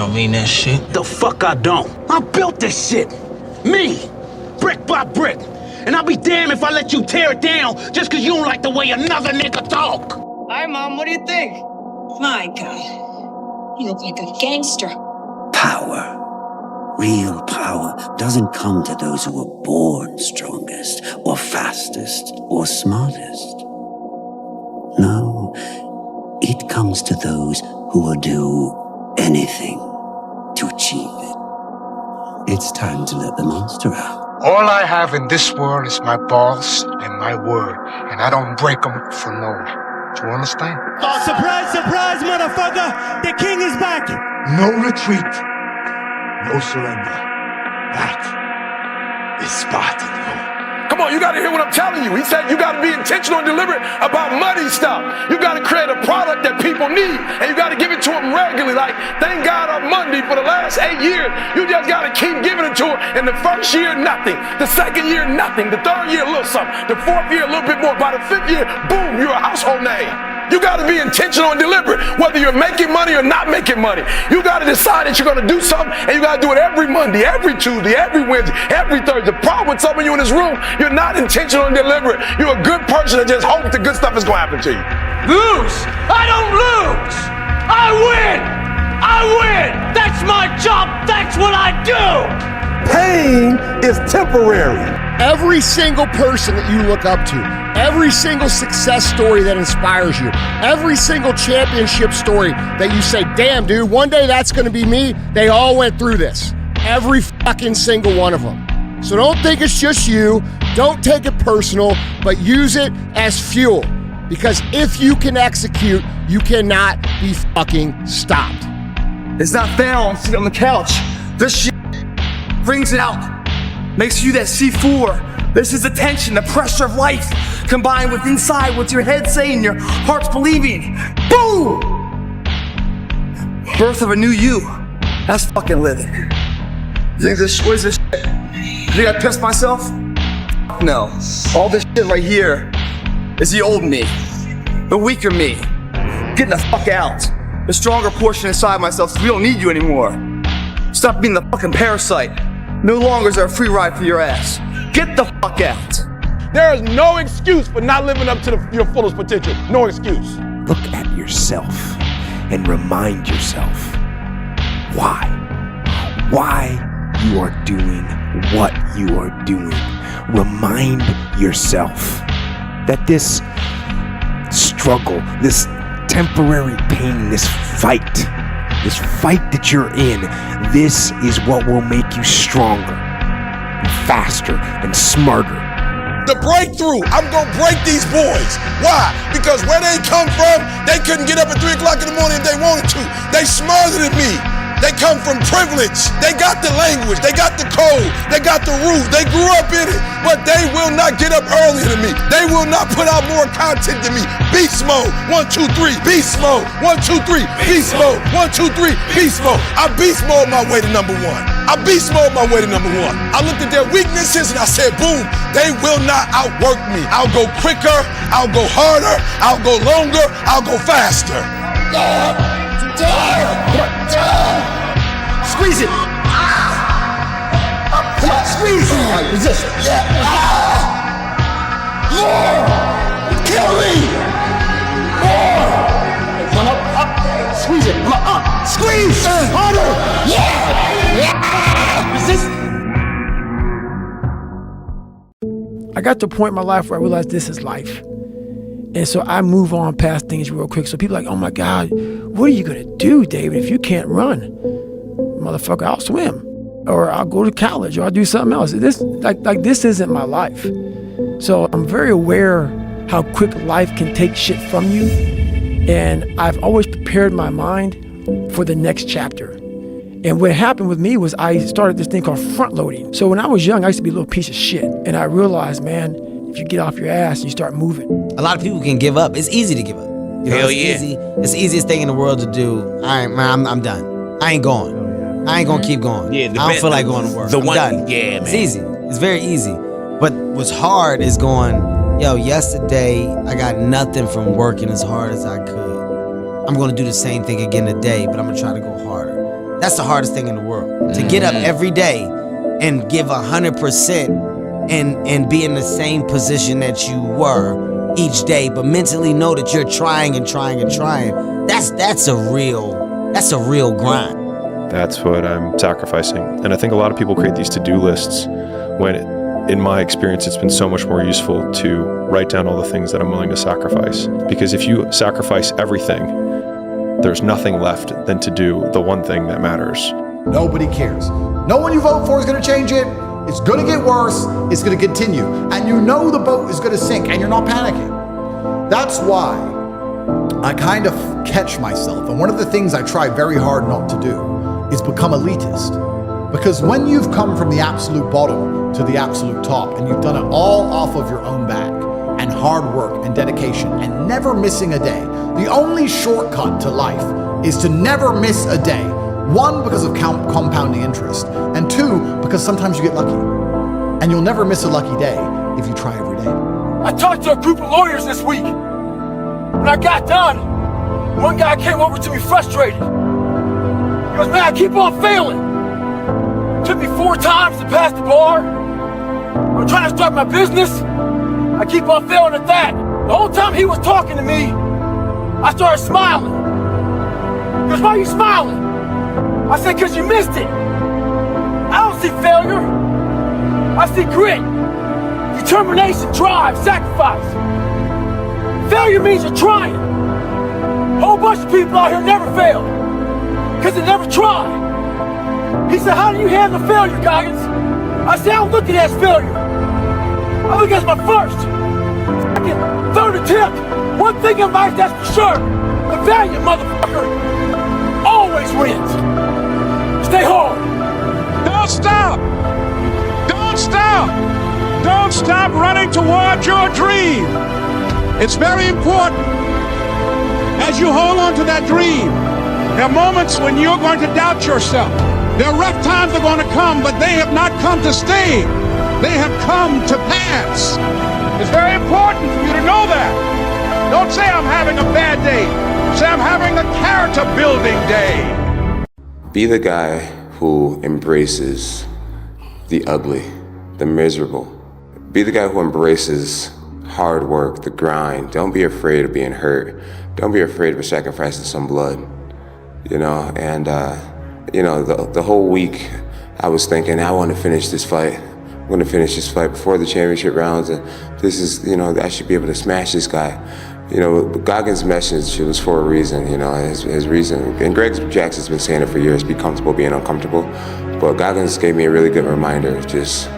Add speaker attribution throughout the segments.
Speaker 1: don't mean that shit.
Speaker 2: The fuck I don't. I built this shit. Me. Brick by brick. And I'll be damned if I let you tear it down just because you don't like the way another nigga talk.
Speaker 3: Hi, Mom. What do you think?
Speaker 4: My God. You look like a gangster.
Speaker 5: Power. Real power doesn't come to those who are born strongest or fastest or smartest. No, it comes to those who will do anything to achieve it. It's time to let the monster out.
Speaker 6: All I have in this world is my balls and my word, and I don't break them for no one. Do you understand?
Speaker 7: Surprise, surprise, motherfucker! The king is back!
Speaker 6: No retreat, no surrender. That is Spartan.
Speaker 8: Come on, you gotta hear what I'm telling you. He said you gotta be intentional and deliberate about money stuff. You gotta create a product that people need, and you gotta give it to them regularly. Like, thank God on Monday for the last 8 years, you just gotta keep giving it to them. In the first year, nothing. The second year, nothing. The third year, a little something. The fourth year, a little bit more. By the fifth year, boom, you're a household name. You gotta be intentional and deliberate, whether you're making money or not making money. You gotta decide that you're gonna do something, and you gotta do it every Monday, every Tuesday, every Wednesday, every Thursday. The problem with some of you in this room, you're not intentional and deliberate. You're a good person that just hopes the good stuff is gonna happen to you.
Speaker 2: Lose? I don't lose! I win! I win! That's my job! That's what I do!
Speaker 8: Pain is temporary.
Speaker 9: Every single person that you look up to, every single success story that inspires you, every single championship story that you say, damn, dude, one day that's gonna be me, they all went through this. Every fucking single one of them. So don't think it's just you, don't take it personal, but use it as fuel. Because if you can execute, you cannot be fucking stopped.
Speaker 10: It's not fair on sitting on the couch. This shit brings it out. Makes you that C4. This is the tension, the pressure of life, combined with inside what's your head saying, your heart's believing. Boom! Birth of a new you. That's fucking living. You think this, what is this shit? You think I pissed myself? No. All this shit right here is the old me, the weaker me. Getting the fuck out. The stronger portion inside myself says we don't need you anymore. Stop being the fucking parasite. No longer is there a free ride for your ass. Get the fuck out.
Speaker 8: There is no excuse for not living up to your fullest potential. No excuse.
Speaker 11: Look at yourself and remind yourself why you are doing what you are doing. Remind yourself that this struggle, this temporary pain, this fight that you're in, this is what will make you stronger, and faster, and smarter.
Speaker 8: The breakthrough, I'm gonna break these boys. Why? Because where they come from, they couldn't get up at 3 o'clock in the morning if they wanted to. They smothered me. They come from privilege. They got the language. They got the code. They got the roots. They grew up in it. But they will not get up earlier than me. They will not put out more content than me. Beast mode. 1, 2, 3. Beast mode. 1, 2, 3. Beast mode. 1, 2, 3. Beast mode. I beast mode my way to number 1. I beast mode my way to number 1. I looked at their weaknesses and I said, boom, they will not outwork me. I'll go quicker. I'll go harder. I'll go longer. I'll go faster.
Speaker 10: Squeeze it. Come on, squeeze it. Resist. More. Kill me. More. Come up. Squeeze it. Come up. Squeeze. Harder. Resist.
Speaker 7: I got to a point in my life where I realized this is life. And so I move on past things real quick. So people are like, oh my God, what are you gonna do, David, if you can't run? Motherfucker, I'll swim. Or I'll go to college, or I'll do something else. This isn't my life. So I'm very aware how quick life can take shit from you. And I've always prepared my mind for the next chapter. And what happened with me was I started this thing called front loading. So when I was young, I used to be a little piece of shit. And I realized, man, if you get off your ass and you start moving.
Speaker 1: A lot of people can give up. It's easy to give up.
Speaker 2: Hell yeah.
Speaker 1: It's the easiest thing in the world to do. All right, man, I'm done. I ain't going. I ain't gonna keep going.
Speaker 2: Yeah,
Speaker 1: I don't feel like going to work. I'm done.
Speaker 2: Yeah, man.
Speaker 1: It's easy. It's very easy. But what's hard is going, yo, yesterday I got nothing from working as hard as I could. I'm gonna do the same thing again today, but I'm gonna try to go harder. That's the hardest thing in the world. To get up every day and give 100% and be in the same position that you were each day, but mentally know that you're trying and trying and trying. That's a real grind.
Speaker 12: That's what I'm sacrificing. And I think a lot of people create these to-do lists when, in my experience, it's been so much more useful to write down all the things that I'm willing to sacrifice. Because if you sacrifice everything, there's nothing left than to do the one thing that matters.
Speaker 13: Nobody cares. No one you vote for is going to change it. It's going to get worse. It's going to continue. And you know the boat is going to sink and you're not panicking. That's why I kind of catch myself. And one of the things I try very hard not to do is become elitist. Because when you've come from the absolute bottom to the absolute top and you've done it all off of your own back and hard work and dedication and never missing a day, the only shortcut to life is to never miss a day. One, because of compounding interest, and two, because sometimes you get lucky. And you'll never miss a lucky day if you try every day.
Speaker 7: I talked to a group of lawyers this week. When I got done, one guy came over to me frustrated. He goes, man, I keep on failing. Took me 4 times to pass the bar. I'm trying to start my business. I keep on failing at that. The whole time he was talking to me, I started smiling. He goes, why are you smiling? I said, because you missed it. I don't see failure. I see grit, determination, drive, sacrifice. Failure means you're trying. A whole bunch of people out here never fail because they never try. He said, how do you handle failure, Goggins? I said, I don't look at it as failure. I look at it as my first, second, third attempt. One thing in life that's for sure, the valiant motherfucker always wins. Stay hard.
Speaker 14: Don't stop. Don't stop. Don't stop running towards your dream. It's very important as you hold on to that dream. There are moments when you're going to doubt yourself. There are rough times that are going to come, but they have not come to stay. They have come to pass. It's very important for you to know that. Don't say I'm having a bad day. Say I'm having a character building day.
Speaker 15: Be the guy who embraces the ugly, the miserable. Be the guy who embraces hard work, the grind. Don't be afraid of being hurt. Don't be afraid of sacrificing some blood. You know, and the whole week I was thinking, I want to finish this fight. I'm going to finish this fight before the championship rounds, and this is, I should be able to smash this guy. Goggins' message was for a reason, his reason. And Greg Jackson's been saying it for years, be comfortable being uncomfortable. But Goggins gave me a really good reminder, just,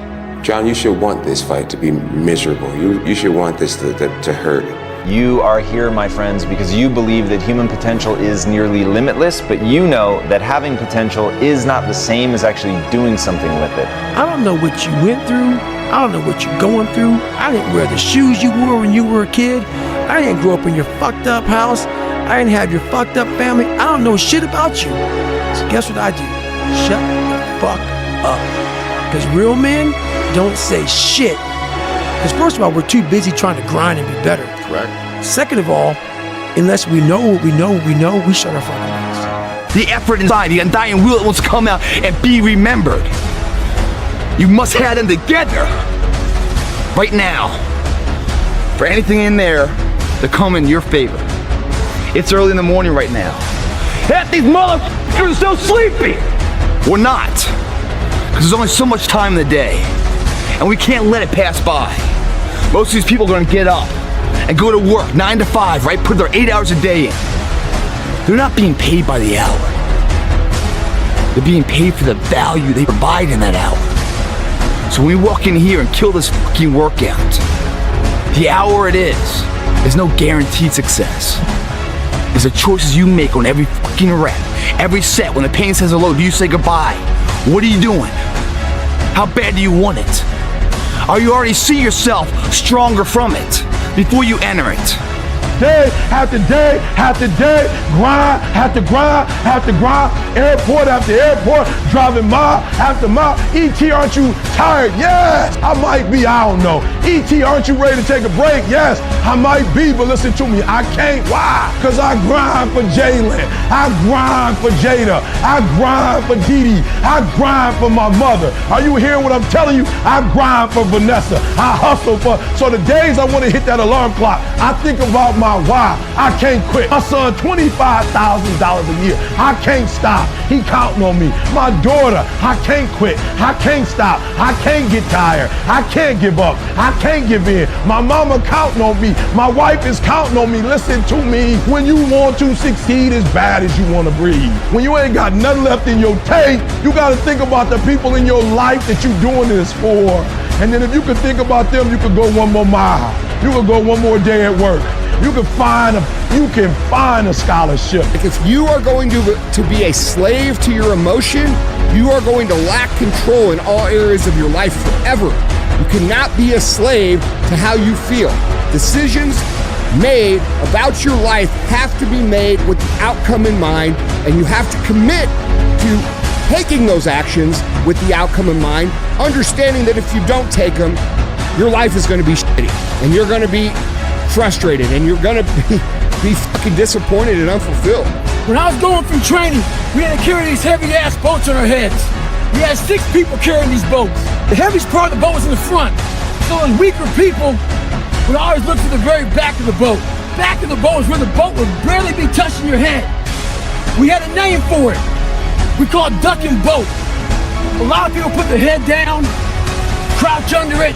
Speaker 15: John, you should want this fight to be miserable. You should want this to hurt.
Speaker 16: You are here, my friends, because you believe that human potential is nearly limitless, but you know that having potential is not the same as actually doing something with it.
Speaker 7: I don't know what you went through. I don't know what you're going through. I didn't wear the shoes you wore when you were a kid. I didn't grow up in your fucked up house. I didn't have your fucked up family. I don't know shit about you. So guess what I do? Shut the fuck up. Because real men don't say shit. Because first of all, we're too busy trying to grind and be better.
Speaker 8: Correct.
Speaker 7: Second of all, unless we know what we know, we shut our fucking mouths.
Speaker 10: The effort inside, the undying will that wants to come out and be remembered. You must have them together right now for anything in there to come in your favor. It's early in the morning right now. Half these motherfuckers are so sleepy. We're not, because there's only so much time in the day, and we can't let it pass by. Most of these people are gonna get up and go to work 9 to 5, right? Put their 8 hours a day in. They're not being paid by the hour. They're being paid for the value they provide in that hour. So when we walk in here and kill this fucking workout, the hour it is, there's no guaranteed success. It's the choices you make on every fucking rep, every set. When the pain says hello, do you say goodbye? What are you doing? How bad do you want it? Or you already see yourself stronger from it before you enter it?
Speaker 17: Day after day after day, grind after grind after grind, airport after airport, driving mile after mile. E.T., aren't you tired? Yes, I might be, I don't know. E.T., aren't you ready to take a break? Yes, I might be, but listen to me, I can't. Why? Because I grind for Jalen. I grind for Jada. I grind for Dee Dee. I grind for my mother. Are you hearing what I'm telling you? I grind for Vanessa. I hustle for, so the days I want to hit that alarm clock, I think about my why. I can't quit. My son, $25,000 a year. I can't stop. He counting on me. My daughter, I can't quit. I can't stop. I can't get tired. I can't give up. I can't give in. My mama counting on me. My wife is counting on me. Listen to me. When you want to succeed as bad as you want to breathe, when you ain't got nothing left in your tank, you got to think about the people in your life that you're doing this for. And then if you could think about them, you could go one more mile. You could go one more day at work. You can find a scholarship.
Speaker 9: If you are going to be a slave to your emotion, you are going to lack control in all areas of your life forever. You cannot be a slave to how you feel. Decisions made about your life have to be made with the outcome in mind, and you have to commit to taking those actions with the outcome in mind, understanding that if you don't take them, your life is going to be shitty, and you're going to be frustrated, and you're going to be fucking disappointed and unfulfilled.
Speaker 7: When I was going through training, we had to carry these heavy-ass boats on our heads. We had 6 people carrying these boats. The heaviest part of the boat was in the front. So those weaker people would always look to the very back of the boat. Back of the boat is where the boat would barely be touching your head. We had a name for it. We call it duck and boat. A lot of people put their head down, crouch under it,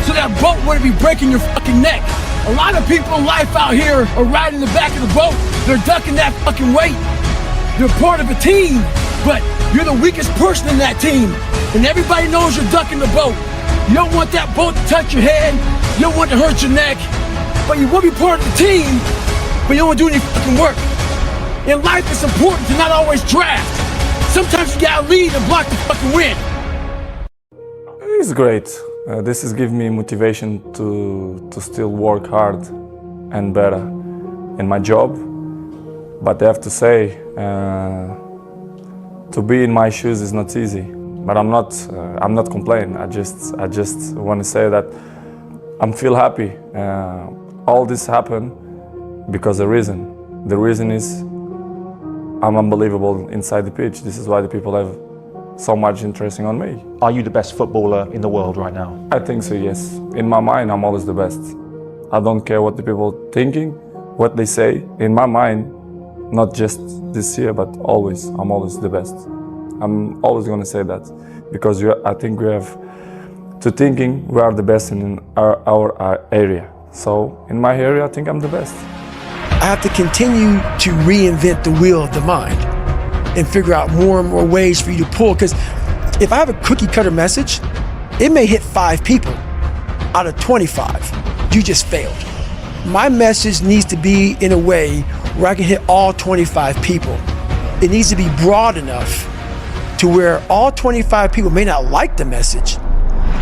Speaker 7: so that boat wouldn't be breaking your fucking neck. A lot of people in life out here are riding the back of the boat. They're ducking that fucking weight. You're part of a team, but you're the weakest person in that team. And everybody knows you're ducking the boat. You don't want that boat to touch your head. You don't want to hurt your neck. But you will be part of the team, but you don't want to do any fucking work. In life, it's important to not always draft. Sometimes you gotta lead and block the fucking win.
Speaker 18: It's great. This is giving me motivation to still work hard and better in my job. But I have to say, to be in my shoes is not easy. But I'm not complaining. I just want to say that I'm feel happy. All this happened because of the reason. The reason is I'm unbelievable inside the pitch. This is why the people have so much interest on me.
Speaker 19: Are you the best footballer in the world right now?
Speaker 18: I think so, yes. In my mind, I'm always the best. I don't care what the people thinking, what they say. In my mind, not just this year, but always, I'm always the best. I'm always gonna say that because I think we have to thinking we are the best in our area. So in my area, I think I'm the best.
Speaker 7: I have to continue to reinvent the wheel of the mind and figure out more and more ways for you to pull. Because if I have a cookie cutter message, it may hit 5 people out of 25. You just failed. My message needs to be in a way where I can hit all 25 people. It needs to be broad enough to where all 25 people may not like the message,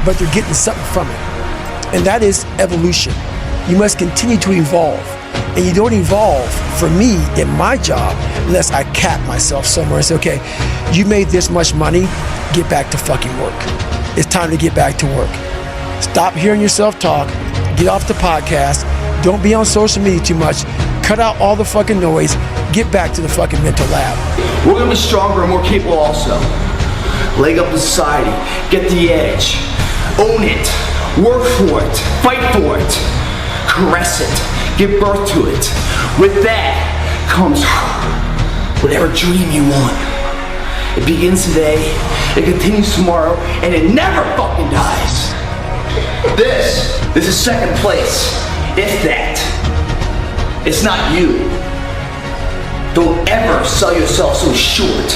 Speaker 7: but they're getting something from it. And that is evolution. You must continue to evolve. And you don't evolve, for me, in my job, unless I cap myself somewhere and say, okay, you made this much money, get back to fucking work. It's time to get back to work. Stop hearing yourself talk, get off the podcast, don't be on social media too much, cut out all the fucking noise, get back to the fucking mental lab.
Speaker 10: We're gonna be stronger and more capable also. Leg up to society, get the edge, own it, work for it, fight for it, caress it, give birth to it. With that comes whatever dream you want. It begins today, it continues tomorrow, and it never fucking dies. This is second place, if that. It's not you. Don't ever sell yourself so short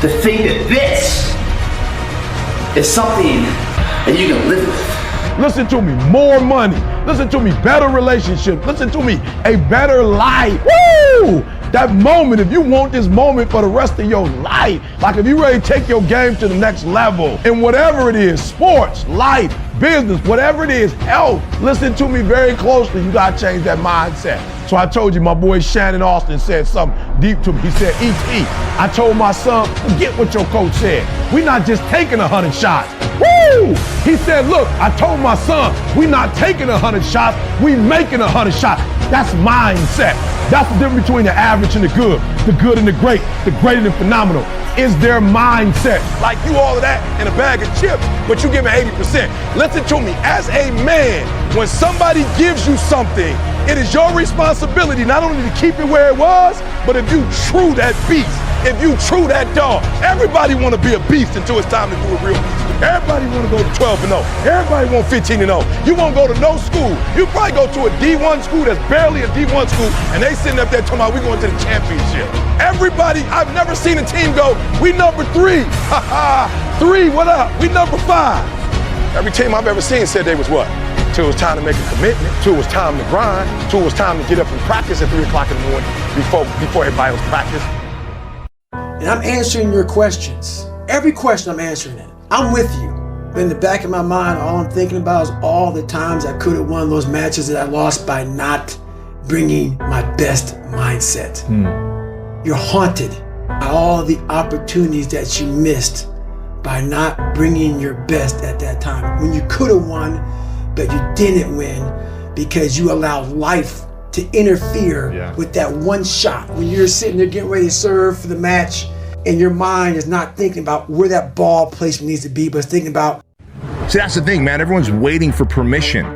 Speaker 10: to think that this is something that you can live with.
Speaker 17: Listen to me, more money. Listen to me, better relationships. Listen to me, a better life. Woo! That moment, if you want this moment for the rest of your life, like if you ready to take your game to the next level, and whatever it is, sports, life, business, whatever it is, health, listen to me very closely. You gotta change that mindset. So I told you, my boy Shannon Austin said something deep to me. He said, E.T., I told my son, forget what your coach said. We're not just taking 100 shots. Woo! Woo! He said, look, I told my son, we not taking 100 shots, we making 100 shots. That's mindset. That's the difference between the average and the good and the great and the phenomenal. Is their mindset. Like you all of that in a bag of chips, but you give me 80%. Listen to me, as a man, when somebody gives you something, it is your responsibility not only to keep it where it was, but if you true that beast, if you true that dog, everybody want to be a beast until it's time to do a real beast. Everybody want to go to 12-0. Everybody want 15-0. You won't go to no school. You probably go to a D1 school that's barely a D1 school, and they sitting up there talking about we going to the championship. Everybody, I've never seen a team go, we number 3. Ha ha, 3, what up? We number 5. Every team I've ever seen said they was what? Till it was time to make a commitment, till it was time to grind, till it was time to get up and practice at 3 o'clock in the morning before everybody was practice.
Speaker 7: And I'm answering your questions. Every question I'm answering it. I'm with you. But in the back of my mind, all I'm thinking about is all the times I could have won those matches that I lost by not bringing my best mindset. You're haunted by all the opportunities that you missed by not bringing your best at that time. When you could have won, but you didn't win because you allowed life to interfere with that one shot. When you're sitting there getting ready to serve for the match and your mind is not thinking about where that ball placement needs to be, but it's thinking about.
Speaker 20: See, that's the thing, man. Everyone's waiting for permission.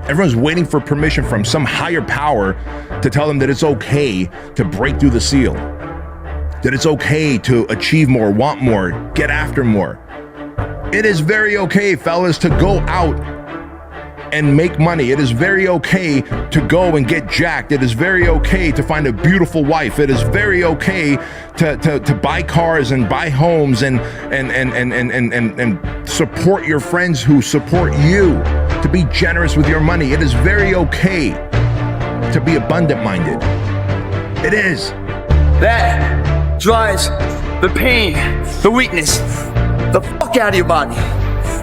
Speaker 20: Everyone's waiting for permission from some higher power to tell them that it's okay to break through the seal, that it's okay to achieve more, want more, get after more. It is very okay, fellas, to go out and make money. It is very okay to go and get jacked. It is very okay to find a beautiful wife. It is very okay to buy cars and buy homes and support your friends who support you, to be generous with your money. It is very okay to be abundant minded. It is.
Speaker 10: That drives the pain, the weakness, the fuck out of your body.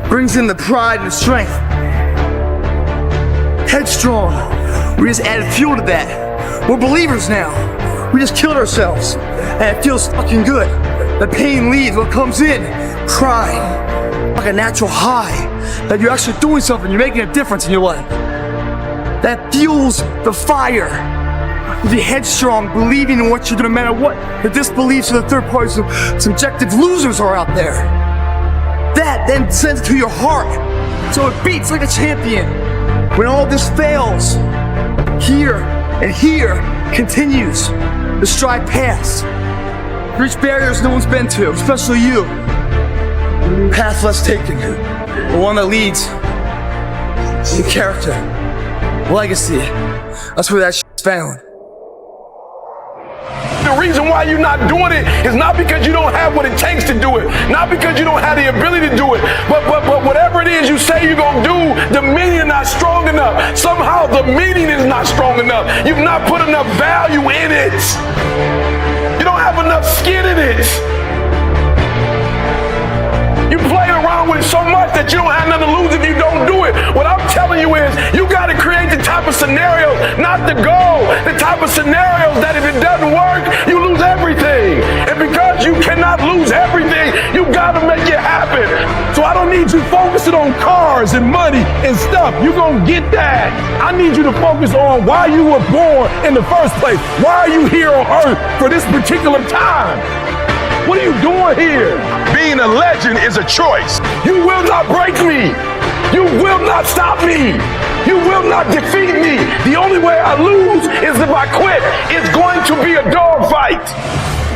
Speaker 10: Brings in the pride and the strength. Headstrong. We just added fuel to that. We're believers now. We just killed ourselves. And it feels fucking good. The pain leaves, what comes in, crying. Like a natural high. That you're actually doing something, you're making a difference in your life. That fuels the fire. The headstrong, believing in what you're doing, no matter what the disbeliefs of the third party, subjective losers are out there. That then sends it to your heart. So it beats like a champion. When all this fails, here and here continues the stride past. Reach barriers no one's been to, especially you. Path less taken, the one that leads to character, legacy. That's where that shit's found.
Speaker 17: The reason why you're not doing it is not because you don't have what it takes to do it, not because you don't have the ability to do it, but whatever it is you say you're gonna do, the meaning is not strong enough. Somehow the meaning is not strong enough. You've not put enough value in it. You don't have enough skin in it. You play around with it so much that you don't have nothing to lose if you don't do it. What I'm telling you is, you gotta create the type of scenarios, not the goal, the type of scenarios that if it doesn't work, you lose everything. And because you cannot lose everything, you gotta make it happen. So I don't need you focusing on cars and money and stuff. You're gonna get that. I need you to focus on why you were born in the first place. Why are you here on earth for this particular time? What are you doing here? Being a legend is a choice. You will not break me. You will not stop me. You will not defeat me. The only way I lose is if I quit. It's going to be a dogfight.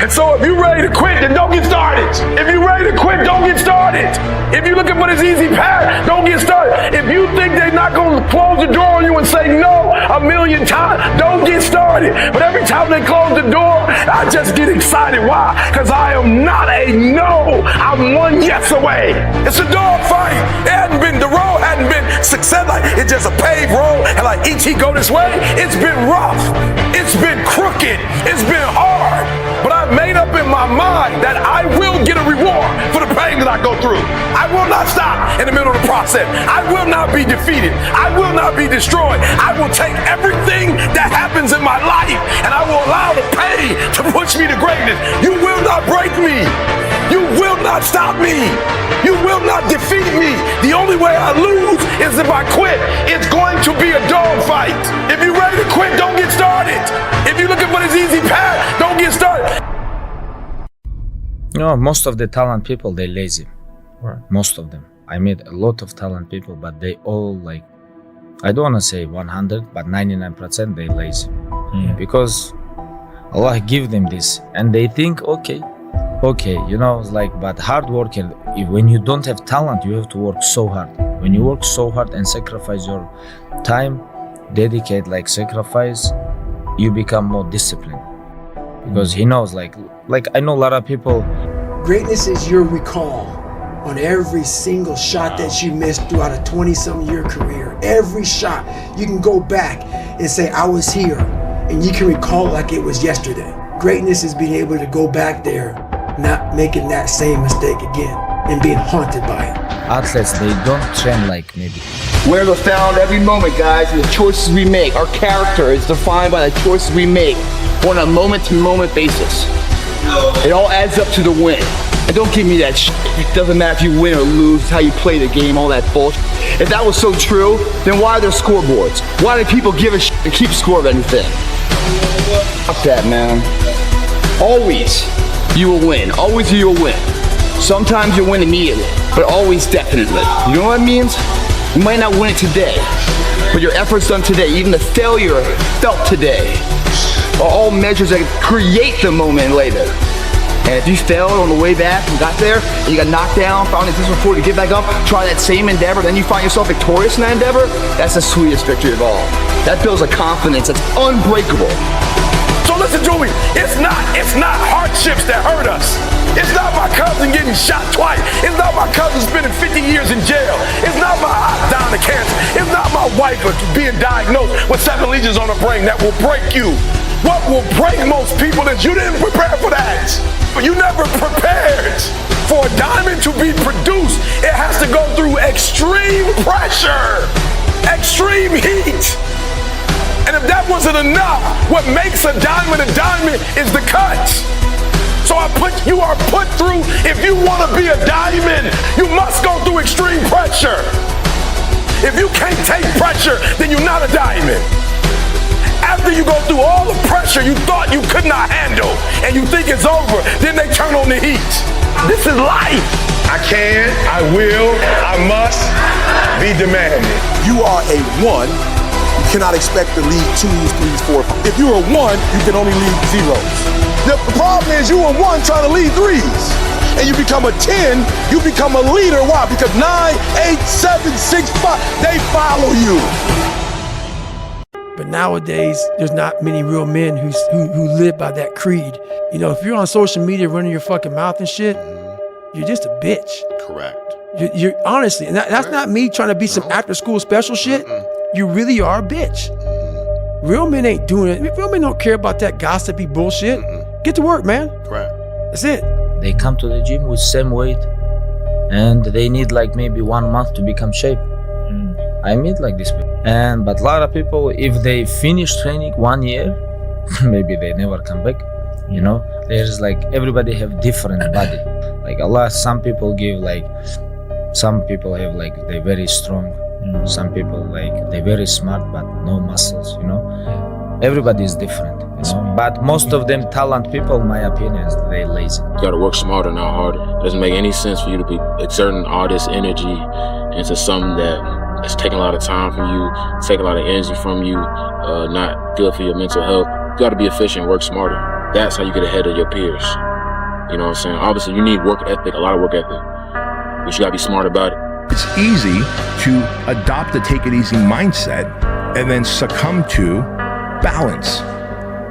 Speaker 17: And so if you're ready to quit, then don't get started. If you're ready to quit, don't get started. If you're looking for this easy path, don't get started. If you think they're not going to close the door on you and say no a million times, don't get started. But every time they close the door, I just get excited. Why? Because I am not a no. I'm one yes away. It's a dog fight. The road hadn't been success. Like, it's just a paved road. And like E.T. go this way, it's been rough. It's been crooked. It's been hard. But I've made up in my mind that I will get a reward for the pain that I go through. I will not stop in the middle of the process. I will not be defeated. I will not be destroyed. I will take everything that happens in my life and I will allow the pain to push me to greatness. You will not break me. You will not not stop me. You will not defeat me. The only way I lose is if I quit. It's going to be a dogfight. If you're ready to quit, don't get started. If you're looking for this easy path, don't get started.
Speaker 21: You know, most of the talent people, they're lazy. Right. Most of them. I met a lot of talent people, but they all like, I don't want to say 100, but 99% they lazy. Because Allah give them this and they think, okay, you know, like, but hard worker, when you don't have talent, you have to work so hard. When you work so hard and sacrifice your time, dedicate, like sacrifice, you become more disciplined. Because he knows, like I know a lot of people.
Speaker 7: Greatness is your recall on every single shot that you missed throughout a 20-some year career. Every shot, you can go back and say, I was here, and you can recall it like it was yesterday. Greatness is being able to go back there, not making that same mistake again, and being haunted by it.
Speaker 21: Athletes, they don't train like maybe.
Speaker 10: We're found every moment, guys, in the choices we make. Our character is defined by the choices we make on a moment-to-moment basis. It all adds up to the win. And don't give me that shit. It doesn't matter if you win or lose, it's how you play the game, all that bullshit. If that was so true, then why are there scoreboards? Why do people give a shit and keep score of anything? Fuck that, man. Always you will win. Always you will win. Sometimes you'll win immediately, but always definitely. You know what it means? You might not win it today, but your efforts done today, even the failure felt today, are all measures that create the moment later. And if you failed on the way back and got there, and you got knocked down, found it before to get back up, try that same endeavor, then you find yourself victorious in that endeavor, that's the sweetest victory of all. That builds a confidence that's unbreakable.
Speaker 17: So listen to me, it's not hardships that hurt us. It's not my cousin getting shot twice. It's not my cousin spending 50 years in jail. It's not my aunt dying of cancer. It's not my wife being diagnosed with 7 lesions on her brain that will break you. What will break most people is you didn't prepare for that. You never prepared for a diamond to be produced. It has to go through extreme pressure, extreme heat. And if that wasn't enough, what makes a diamond is the cuts. So you are put through, if you want to be a diamond, you must go through extreme pressure. If you can't take pressure, then you're not a diamond. After you go through all the pressure you thought you could not handle, and you think it's over, then they turn on the heat. This is life. I can, I will, I must be demanding.
Speaker 8: You are a 1. You cannot expect to lead 2s, 3s, 4s. If you're a 1, you can only lead 0s. The problem is you are 1 trying to lead 3s. And you become a 10, you become a leader. Why? Because 9, 8, 7, 6, 5, they follow you.
Speaker 7: But nowadays, there's not many real men who live by that creed. You know, if you're on social media running your fucking mouth and shit, you're just a bitch.
Speaker 8: Correct.
Speaker 7: You're honestly, and that's not me trying to be some after school special shit. You really are a bitch. Real men ain't doing it. Real men don't care about that gossipy bullshit. Get to work, man.
Speaker 8: Correct.
Speaker 7: That's it.
Speaker 21: They come to the gym with same weight and they need like maybe 1 month to become shape. I meet like this people. But a lot of people, if they finish training 1 year, maybe they never come back. You know, there's like, everybody have different body. Like Allah, some people have like, they're very strong. Some people like, they're very smart, but no muscles, you know. Everybody is different, you know? But most of them talent people, my opinion, is they're lazy.
Speaker 22: You gotta work smarter, not harder. It doesn't make any sense for you to be exerting all this energy into something that's taking a lot of time from you, taking a lot of energy from you, not good for your mental health. You gotta be efficient, work smarter. That's how you get ahead of your peers. You know what I'm saying? Obviously, you need work ethic, a lot of work ethic, but you gotta be smart about it.
Speaker 20: It's easy to adopt the take it easy mindset and then succumb to balance.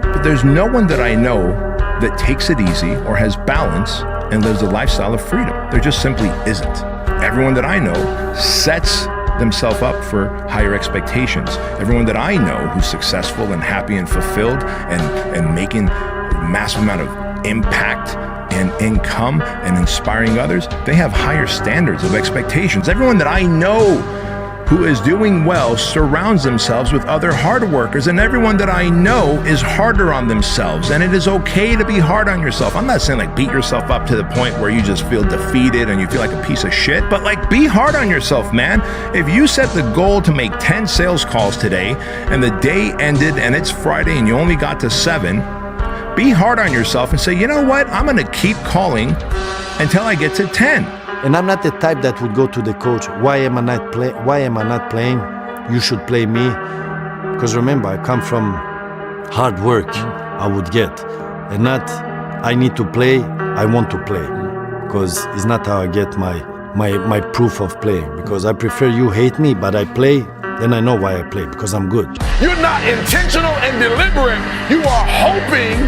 Speaker 20: But there's no one that I know that takes it easy or has balance and lives a lifestyle of freedom. There just simply isn't. Everyone that I know sets themselves up for higher expectations. Everyone that I know who's successful and happy and fulfilled and making a massive amount of impact and income and inspiring others, they have higher standards of expectations. Everyone that I know who is doing well surrounds themselves with other hard workers, and everyone that I know is harder on themselves. And it is okay to be hard on yourself. I'm not saying like beat yourself up to the point where you just feel defeated and you feel like a piece of shit, but like be hard on yourself, man. If you set the goal to make 10 sales calls today and the day ended and it's Friday and you only got to 7, be hard on yourself and say, you know what? I'm going to keep calling until I get to 10.
Speaker 3: And I'm not the type that would go to the coach, why am I not playing? You should play me. Because remember, I come from hard work, I would get. And not, I need to play, I want to play. Because it's not how I get my proof of playing. Because I prefer you hate me, but I play, then I know why I play, because I'm good.
Speaker 8: You're not intentional and deliberate. You are hoping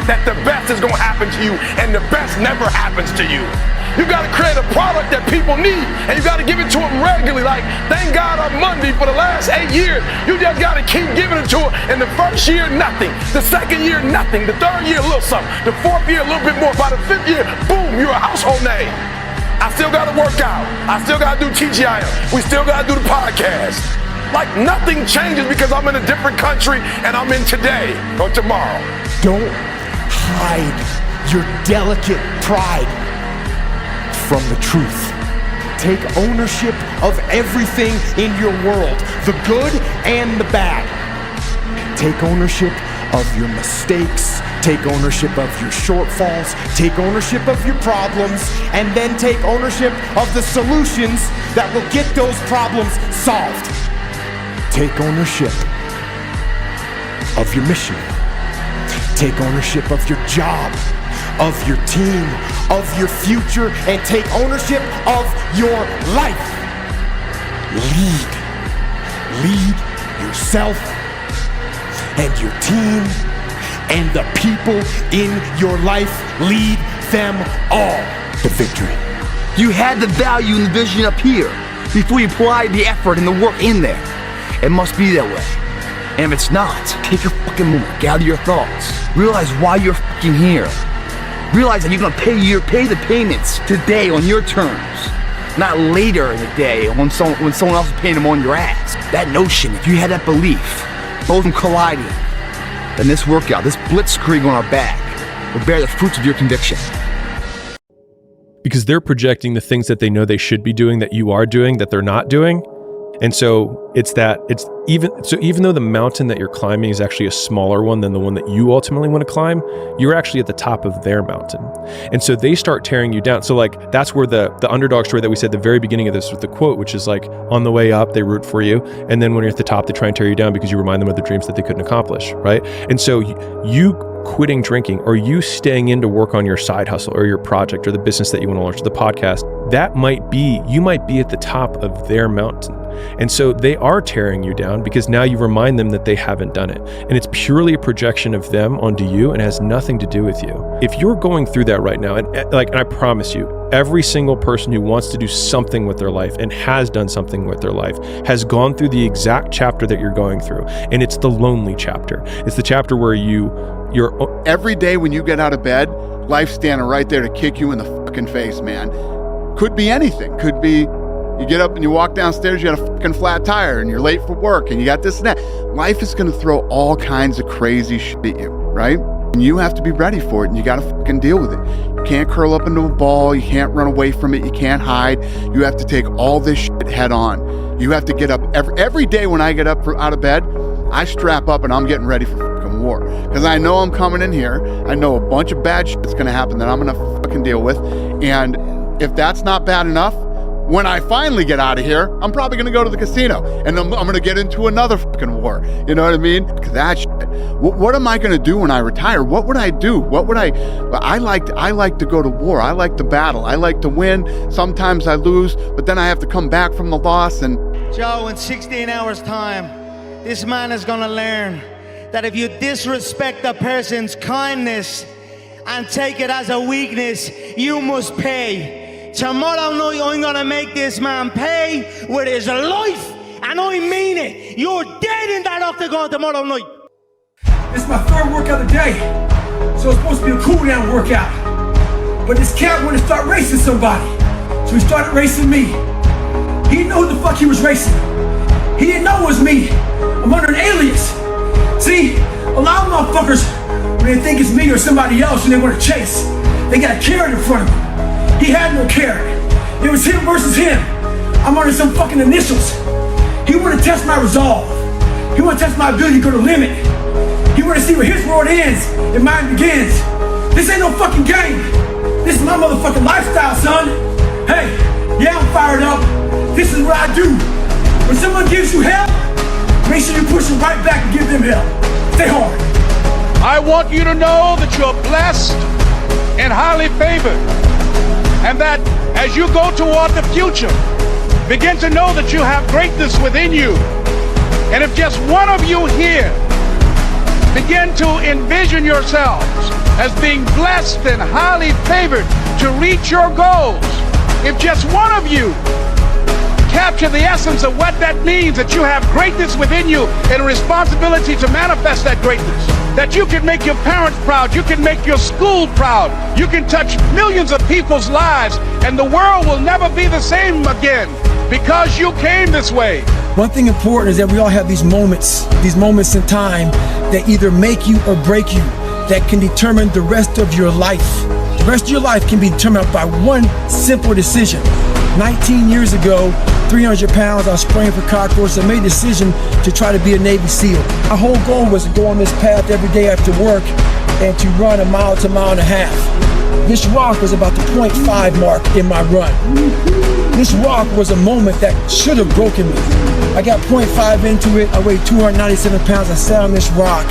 Speaker 8: that the best is going to happen to you, and the best never happens to you. You got to create a product that people need, and you got to give it to them regularly. Like, thank God on Monday for the last 8 years. You just got to keep giving it to them. And the first year, nothing. The second year, nothing. The third year, a little something. The fourth year, a little bit more. By the fifth year, boom, you're a household name. I still got to work out. I still got to do TGIM. We still got to do the podcast. Like, nothing changes because I'm in a different country and I'm in today or tomorrow.
Speaker 11: Don't hide your delicate pride from the truth. Take ownership of everything in your world, the good and the bad. Take ownership of your mistakes, take ownership of your shortfalls, take ownership of your problems, and then take ownership of the solutions that will get those problems solved. Take ownership of your mission. Take ownership of your job, of your team, of your future, and take ownership of your life. Lead yourself and your team and the people in your life. Lead them all to victory.
Speaker 10: You had the value and the vision up here before you applied the effort and the work in there. It must be that way. And if it's not, take your fucking moment, gather your thoughts, realize why you're fucking here. Realize that you're gonna pay the payments today on your terms, not later in the day when someone else is paying them on your ass. That notion, if you had that belief, both of them colliding, then this workout, this blitzkrieg on our back, will bear the fruits of your conviction.
Speaker 12: Because they're projecting the things that they know they should be doing that you are doing that they're not doing. And so even though the mountain that you're climbing is actually a smaller one than the one that you ultimately want to climb, you're actually at the top of their mountain. And so they start tearing you down. So like, that's where the underdog story that we said at the very beginning of this with the quote, which is like, on the way up, they root for you. And then when you're at the top, they try and tear you down because you remind them of the dreams that they couldn't accomplish, right? And so you quitting drinking, or you staying in to work on your side hustle or your project or the business that you want to launch, or the podcast, you might be at the top of their mountain. And so they are tearing you down because now you remind them that they haven't done it. And it's purely a projection of them onto you and has nothing to do with you. If you're going through that right now, and I promise you, every single person who wants to do something with their life and has done something with their life has gone through the exact chapter that you're going through. And it's the lonely chapter. It's the chapter where you're
Speaker 4: every day when you get out of bed, life's standing right there to kick you in the fucking face, man. Could be anything. Could be you get up and you walk downstairs, you got a fucking flat tire and you're late for work and you got this and that. Life is going to throw all kinds of crazy shit at you, right? And you have to be ready for it and you got to fucking deal with it. You can't curl up into a ball. You can't run away from it. You can't hide. You have to take all this shit head on. You have to get up every day when I get up out of bed, I strap up and I'm getting ready for fucking war. Because I know I'm coming in here. I know a bunch of bad shit's going to happen that I'm going to fucking deal with. And if that's not bad enough, when I finally get out of here, I'm probably going to go to the casino and I'm going to get into another fucking war. You know what I mean? That shit. What am I going to do when I retire? What would I do? I like to go to war. I like to battle. I like to win. Sometimes I lose, but then I have to come back from the loss. And
Speaker 23: Joe, in 16 hours time, this man is going to learn that if you disrespect a person's kindness and take it as a weakness, you must pay. Tomorrow night, I'm gonna make this man pay with his life, and I mean it. You're dead in that octagon tomorrow night.
Speaker 7: It's my third workout of the day, so it's supposed to be a cool down workout. But this cat wanted to start racing somebody, so he started racing me. He didn't know who the fuck he was racing. He didn't know it was me. I'm under an alias. See, a lot of motherfuckers, when they think it's me or somebody else and they want to chase, they got a carrot in front of them. He had no carrot. It was him versus him. I'm under some fucking initials. He wanted to test my resolve. He wanted to test my ability to go to limit. He wanted to see where his world ends and mine begins. This ain't no fucking game. This is my motherfucking lifestyle, son. Hey, yeah, I'm fired up. This is what I do. When someone gives you hell, make sure you push them right back and give them hell. Stay hard.
Speaker 14: I want you to know that you're blessed and highly favored, and that as you go toward the future, begin to know that you have greatness within you. And if just one of you here begin to envision yourselves as being blessed and highly favored to reach your goals, if just one of you capture the essence of what that means, that you have greatness within you and a responsibility to manifest that greatness, that you can make your parents proud, you can make your school proud, you can touch millions of people's lives, and the world will never be the same again because you came this way.
Speaker 7: One thing important is that we all have these moments in time that either make you or break you, that can determine the rest of your life. The rest of your life can be determined by one simple decision. 19 years ago, 300 pounds, I was spraying for cockroaches. I made a decision to try to be a Navy SEAL. My whole goal was to go on this path every day after work and to run a mile to a mile and a half. This rock was about the 0.5 mark in my run. This rock was a moment that should have broken me. I got 0.5 into it. I weighed 297 pounds. I sat on this rock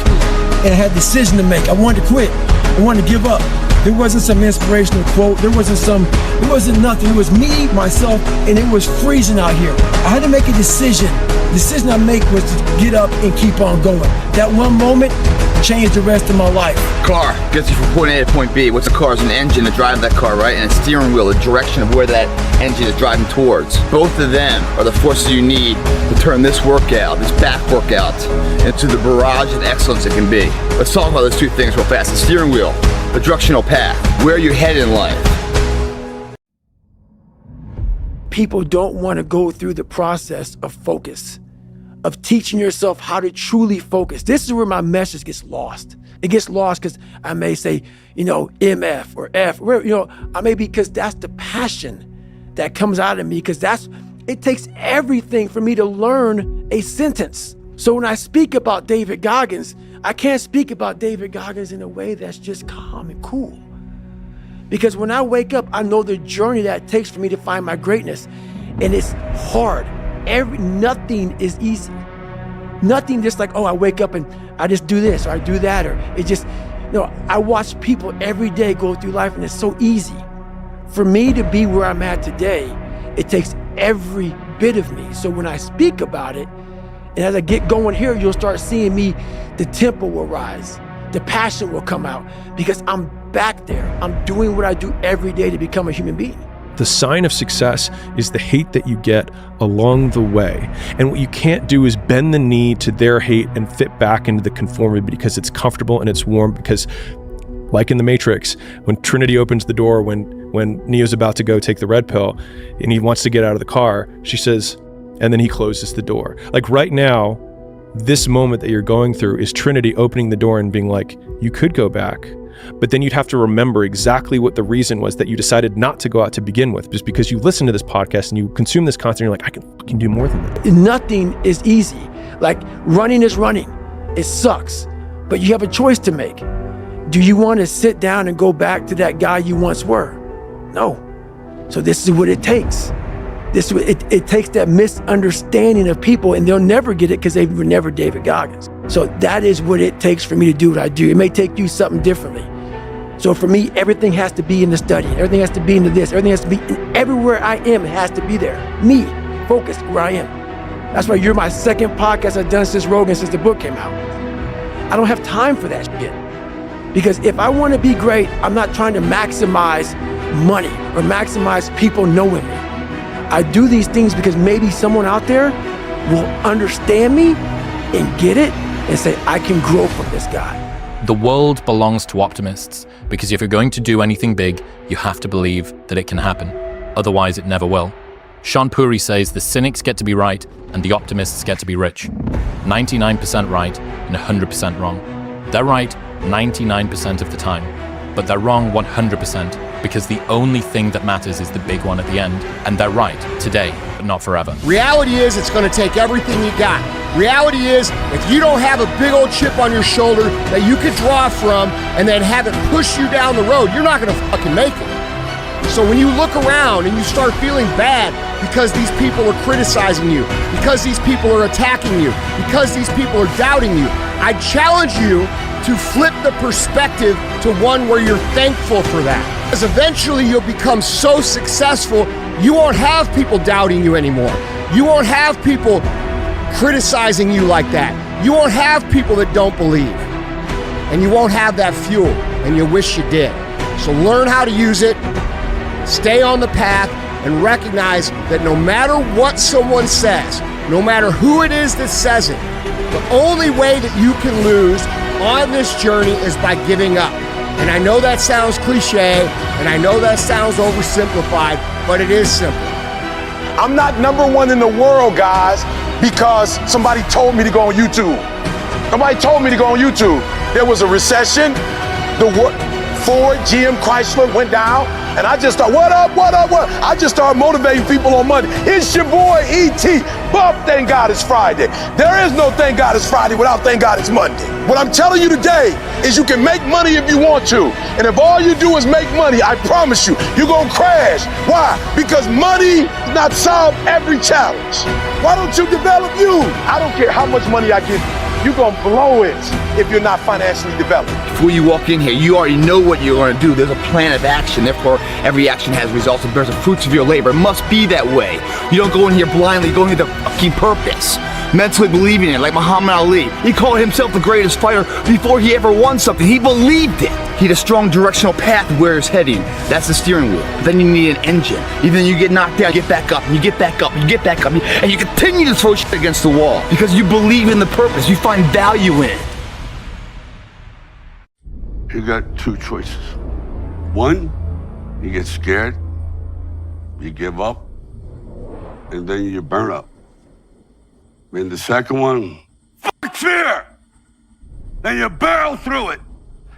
Speaker 7: and I had a decision to make. I wanted to quit. I wanted to give up. There wasn't some inspirational quote. There wasn't nothing. It was me, myself, and it was freezing out here. I had to make a decision. The decision I make was to get up and keep on going. That one moment changed the rest of my life.
Speaker 10: Car gets you from point A to point B. What's a car? It's an engine to drive that car, right? And a steering wheel, the direction of where that engine is driving towards. Both of them are the forces you need to turn this workout, this back workout, into the barrage of excellence it can be. Let's talk about those two things real fast. The steering wheel, the directional path, where you're headed in life.
Speaker 7: People don't want to go through the process of focus, of teaching yourself how to truly focus. This is where my message gets lost. It gets lost because I may say, MF or F, I may be, because that's the passion that comes out of me, because it takes everything for me to learn a sentence. So when I speak about David Goggins, I can't speak about David Goggins in a way that's just calm and cool. Because when I wake up, I know the journey that it takes for me to find my greatness. And it's hard. Nothing is easy. Nothing just like, I wake up and I just do this or I do that, or it just, I watch people every day go through life and it's so easy. For me to be where I'm at today, it takes every bit of me. So when I speak about it, and as I get going here, you'll start seeing me, the tempo will rise, the passion will come out, because I'm back there. I'm doing what I do every day to become a human being.
Speaker 12: The sign of success is the hate that you get along the way. And what you can't do is bend the knee to their hate and fit back into the conformity because it's comfortable and it's warm. Because like in the Matrix, when Trinity opens the door, when Neo's about to go take the red pill and he wants to get out of the car, she says, and then he closes the door. Like right now, this moment that you're going through is Trinity opening the door and being like, you could go back. But then you'd have to remember exactly what the reason was that you decided not to go out to begin with, just because you listen to this podcast and you consume this content, and you're like, I can fucking do more than that.
Speaker 7: Nothing is easy. Like running is running. It sucks, but you have a choice to make. Do you want to sit down and go back to that guy you once were? No. So this is what it takes. It takes that misunderstanding of people, and they'll never get it because they were never David Goggins. So that is what it takes for me to do what I do. It may take you something differently. So for me, everything has to be in the study. Everything has to be into this. Everything has to be, and everywhere I am, it has to be there. Me, focused where I am. That's why you're my second podcast I've done since Rogan, since the book came out. I don't have time for that shit. Because if I want to be great, I'm not trying to maximize money or maximize people knowing me. I do these things because maybe someone out there will understand me and get it and say, I can grow from this guy.
Speaker 2: The world belongs to optimists, because if you're going to do anything big, you have to believe that it can happen. Otherwise, it never will. Sean Puri says the cynics get to be right and the optimists get to be rich. 99% right and 100% wrong. They're right 99% of the time, but they're wrong 100% because the only thing that matters is the big one at the end, and they're right today, but not forever.
Speaker 9: Reality is it's going to take everything you got. Reality is if you don't have a big old chip on your shoulder that you could draw from and then have it push you down the road, you're not going to fucking make it. So when you look around and you start feeling bad because these people are criticizing you, because these people are attacking you, because these people are doubting you, I challenge you to flip the perspective to one where you're thankful for that. Because eventually you'll become so successful, you won't have people doubting you anymore. You won't have people criticizing you like that. You won't have people that don't believe. And you won't have that fuel, and you wish you did. So learn how to use it, stay on the path, and recognize that no matter what someone says, no matter who it is that says it, the only way that you can lose on this journey is by giving up. And I know that sounds cliche, and I know that sounds oversimplified, but it is simple.
Speaker 17: I'm not #1 in the world, guys, because somebody told me to go on YouTube. Somebody told me to go on YouTube. There was a recession. Ford, GM, Chrysler went down, and I just thought, what up? I just started motivating people on Monday. It's your boy, E.T. Bob, thank God it's Friday. There is no thank God it's Friday without thank God it's Monday. What I'm telling you today is you can make money if you want to. And if all you do is make money, I promise you, you're going to crash. Why? Because money does not solve every challenge. Why don't you develop you? I don't care how much money I give you. You're going to blow it if you're not financially developed.
Speaker 10: Before you walk in here, you already know what you're going to do. There's a plan of action. Therefore, every action has results and bears the fruits of your labor. It must be that way. You don't go in here blindly. You go in here with a fucking purpose. Mentally believing in it, like Muhammad Ali. He called himself the greatest fighter before he ever won something. He believed it. He had a strong directional path of where he's heading. That's the steering wheel. Then you need an engine. Even you get knocked down, you get back up, and you get back up, and you get back up, and you continue to throw shit against the wall because you believe in the purpose. You find value in it.
Speaker 1: You got two choices. One, you get scared, you give up, and then you burn up. And the second one, fuck fear! Then you barrel through it.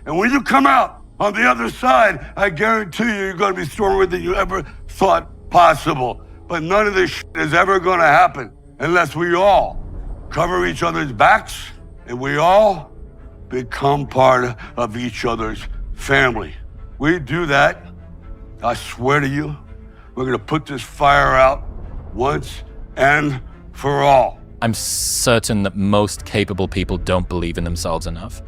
Speaker 1: And when you come out on the other side, I guarantee you're gonna be stronger than you ever thought possible. But none of this shit is ever gonna happen unless we all cover each other's backs and we all become part of each other's family. We do that, I swear to you, we're gonna put this fire out once and for all.
Speaker 2: I'm certain that most capable people don't believe in themselves enough.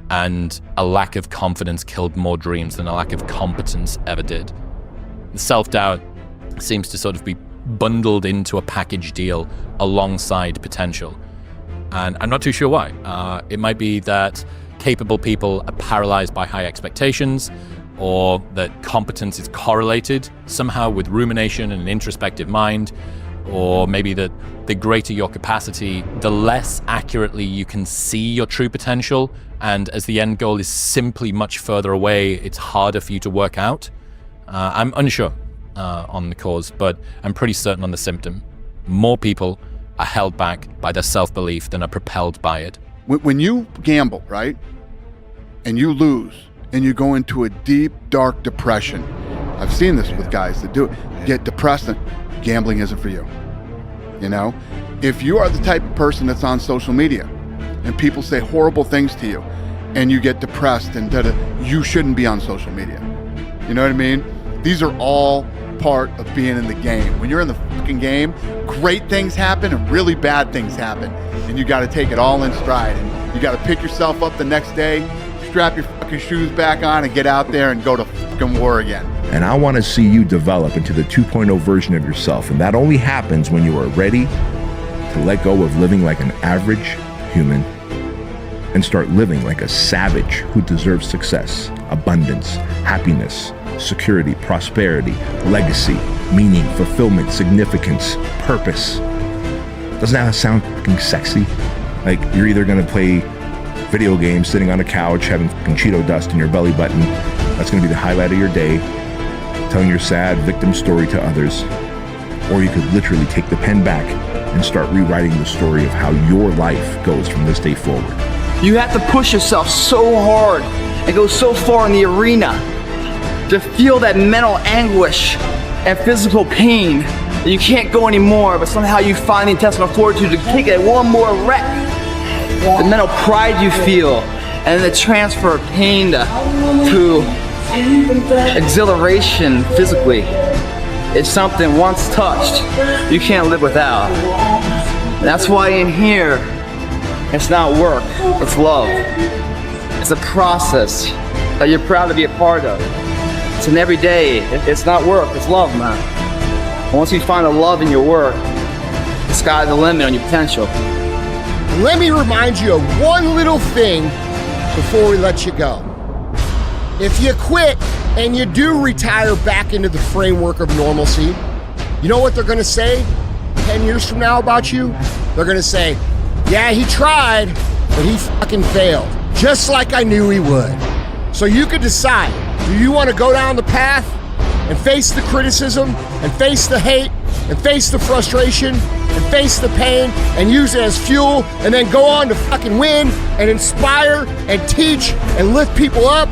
Speaker 2: And a lack of confidence killed more dreams than a lack of competence ever did. Self-doubt seems to sort of be bundled into a package deal alongside potential. And I'm not too sure why. It might be that capable people are paralyzed by high expectations, or that competence is correlated somehow with rumination and an introspective mind, or maybe that the greater your capacity, the less accurately you can see your true potential, and as the end goal is simply much further away, it's harder for you to work out. I'm unsure on the cause, but I'm pretty certain on the symptom. More people are held back by their self-belief than are propelled by it.
Speaker 4: When you gamble, right, and you lose, and you go into a deep, dark depression, I've seen this with guys that do it, get depressed, and gambling isn't for you. You know, if you are the type of person that's on social media and people say horrible things to you and you get depressed and you shouldn't be on social media. You know what I mean? These are all part of being in the game. When you're in the fucking game, great things happen and really bad things happen. And you got to take it all in stride. And you got to pick yourself up the next day, strap your fucking shoes back on and get out there and go to fucking war again.
Speaker 20: And I want to see you develop into the 2.0 version of yourself. And that only happens when you are ready to let go of living like an average human and start living like a savage who deserves success, abundance, happiness, security, prosperity, legacy, meaning, fulfillment, significance, purpose. Doesn't that sound fucking sexy? Like you're either going to play video games sitting on a couch having fucking Cheeto dust in your belly button. That's going to be the highlight of your day, telling your sad victim story to others. or you could literally take the pen back and start rewriting the story of how your life goes from this day forward.
Speaker 10: You have to push yourself so hard and go so far in the arena to feel that mental anguish and physical pain that you can't go anymore, but somehow you find the intestinal fortitude to take it one more rep. The mental pride you feel, and then the transfer of pain to exhilaration physically. It's something once touched, you can't live without. And that's why in here, it's not work, it's love. It's a process that you're proud to be a part of. It's an everyday, it's not work, it's love, man. Once you find the love in your work, the sky's the limit on your potential.
Speaker 9: Let me remind you of one little thing before we let you go. If you quit and you do retire back into the framework of normalcy, you know what they're gonna say 10 years from now about you? They're gonna say, yeah, he tried, but he fucking failed. Just like I knew he would. So you could decide, do you wanna go down the path and face the criticism, and face the hate, and face the frustration, and face the pain, and use it as fuel, and then go on to fucking win, and inspire, and teach, and lift people up?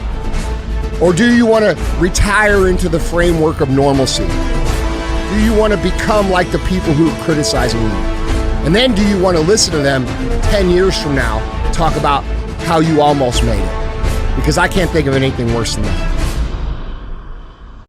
Speaker 9: Or do you want to retire into the framework of normalcy? Do you want to become like the people who are criticizing you? And then do you want to listen to them 10 years from now talk about how you almost made it? Because I can't think of anything worse than that.